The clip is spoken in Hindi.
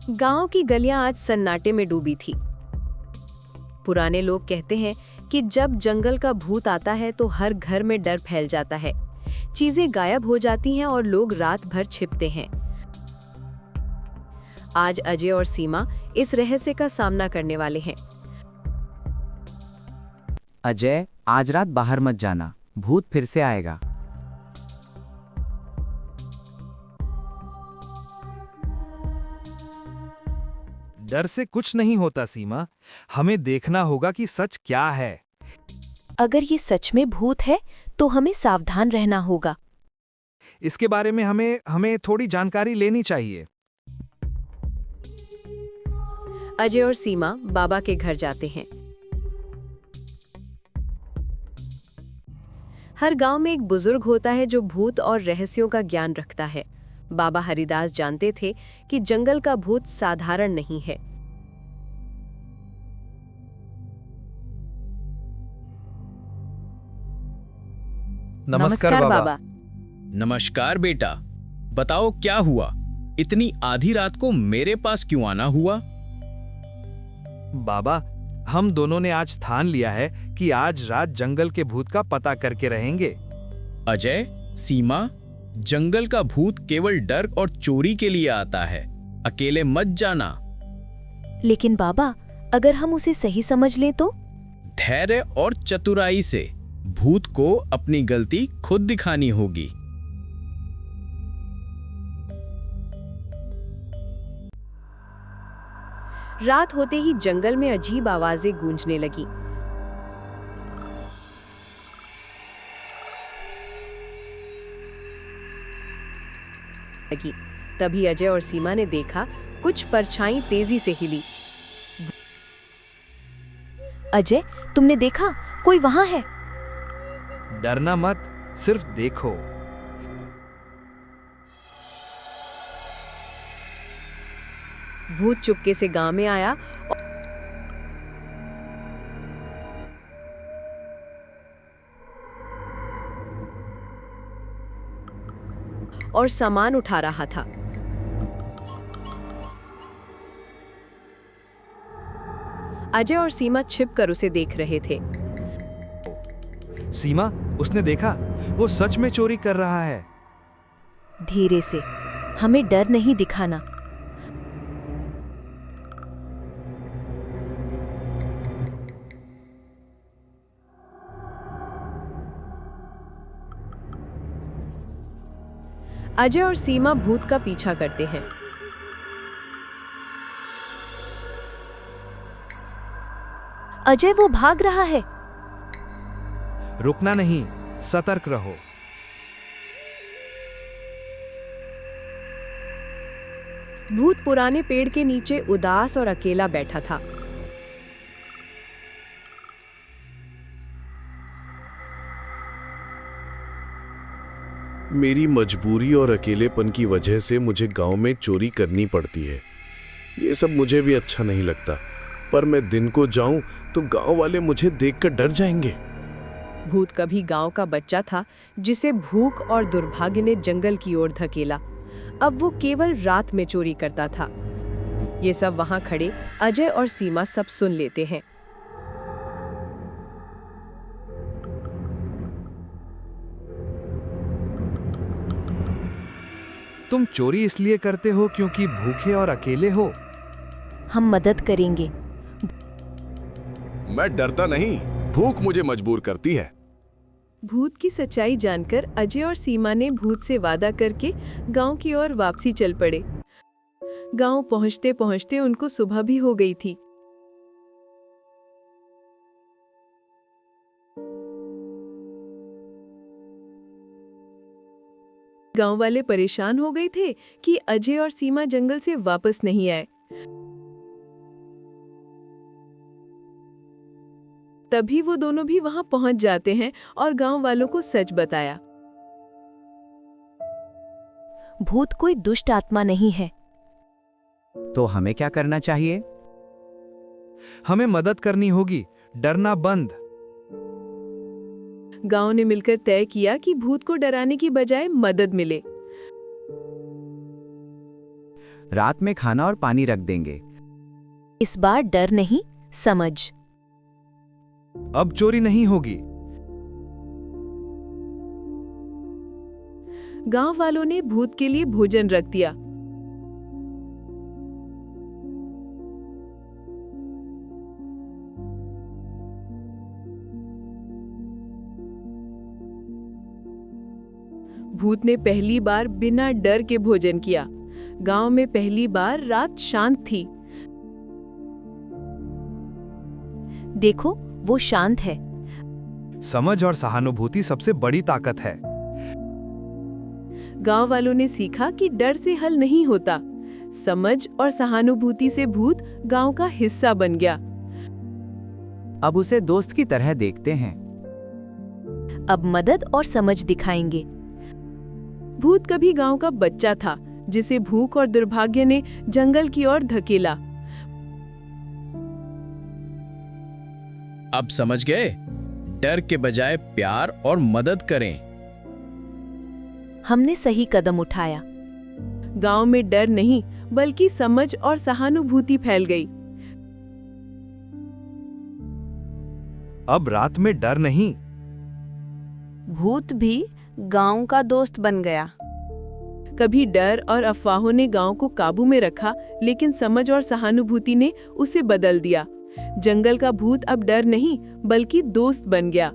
गांव की गलियां आज सन्नाटे में डूबी थी। पुराने लोग कहते हैं कि जब जंगल का भूत आता है तो हर घर में डर फैल जाता है, चीजें गायब हो जाती हैं और लोग रात भर छिपते हैं। आज अजय और सीमा इस रहस्य का सामना करने वाले हैं। अजय, आज रात बाहर मत जाना, भूत फिर से आएगा। डर से कुछ नहीं होता सीमा, हमें देखना होगा कि सच क्या है। अगर ये सच में भूत है तो हमें सावधान रहना होगा। इसके बारे में हमें थोड़ी जानकारी लेनी चाहिए। अजय और सीमा बाबा के घर जाते हैं। हर गांव में एक बुजुर्ग होता है जो भूत और रहस्यों का ज्ञान रखता है। बाबा हरिदास जानते थे कि जंगल का भूत साधारण नहीं है। नमस्कार बाबा। नमस्कार बेटा, बताओ क्या हुआ? इतनी आधी रात को मेरे पास क्यों आना हुआ? बाबा, हम दोनों ने आज ठान लिया है कि आज रात जंगल के भूत का पता करके रहेंगे। अजय, सीमा, जंगल का भूत केवल डर और चोरी के लिए आता है, अकेले मत जाना। लेकिन बाबा, अगर हम उसे सही समझ लें तो? धैर्य और चतुराई से भूत को अपनी गलती खुद दिखानी होगी। रात होते ही जंगल में अजीब आवाजें गूंजने लगी। तभी अजय और सीमा ने देखा कुछ परछाई तेजी से हिली। अजय, तुमने देखा? कोई वहां है। डरना मत, सिर्फ देखो। भूत चुपके से गांव में आया और सामान उठा रहा था। अजय और सीमा छिपकर उसे देख रहे थे। सीमा, उसने देखा, वो सच में चोरी कर रहा है। धीरे से, हमें डर नहीं दिखाना। अजय और सीमा भूत का पीछा करते हैं। अजय, वो भाग रहा है। रुकना नहीं, सतर्क रहो। भूत पुराने पेड़ के नीचे उदास और अकेला बैठा था। मेरी मजबूरी और अकेलेपन की वजह से मुझे गांव में चोरी करनी पड़ती है। ये सब मुझे भी अच्छा नहीं लगता, पर मैं दिन को जाऊं तो गांव वाले मुझे देखकर डर जाएंगे। भूत कभी गांव का बच्चा था जिसे भूख और दुर्भाग्य ने जंगल की ओर धकेला। अब वो केवल रात में चोरी करता था। ये सब वहां खड़े अजय और सीमा सब सुन लेते हैं। तुम चोरी इसलिए करते हो क्योंकि भूखे और अकेले हो? हम मदद करेंगे। मैं डरता नहीं, भूख मुझे मजबूर करती है। भूत की सच्चाई जानकर अजय और सीमा ने भूत से वादा करके गांव की ओर वापसी चल पड़े। गांव पहुंचते पहुंचते उनको सुबह भी हो गई थी। गांव वाले परेशान हो गए थे कि अजय और सीमा जंगल से वापस नहीं आए। तभी वो दोनों भी वहां पहुंच जाते हैं और गांव वालों को सच बताया। भूत कोई दुष्ट आत्मा नहीं है। तो हमें क्या करना चाहिए? हमें मदद करनी होगी, डरना बंद। गांव ने मिलकर तय किया कि भूत को डराने की बजाय मदद मिले। रात में खाना और पानी रख देंगे। इस बार डर नहीं, समझ। अब चोरी नहीं होगी। गांव वालों ने भूत के लिए भोजन रख दिया। भूत ने पहली बार बिना डर के भोजन किया। गांव में पहली बार रात शांत थी। देखो, वो शांत है। समझ और सहानुभूति सबसे बड़ी ताकत है। गांव वालों ने सीखा कि डर से हल नहीं होता। समझ और सहानुभूति से भूत गांव का हिस्सा बन गया। अब उसे दोस्त की तरह देखते हैं। अब मदद और समझ दिखाएंगे। भूत कभी गांव का बच्चा था जिसे भूख और दुर्भाग्य ने जंगल की ओर धकेला। अब समझ गए? डर के बजाय प्यार और मदद करें। हमने सही कदम उठाया। गांव में डर नहीं बल्कि समझ और सहानुभूति फैल गई। अब रात में डर नहीं। भूत भी गांव का दोस्त बन गया। कभी डर और अफवाहों ने गांव को काबू में रखा, लेकिन समझ और सहानुभूति ने उसे बदल दिया। जंगल का भूत अब डर नहीं बल्कि दोस्त बन गया।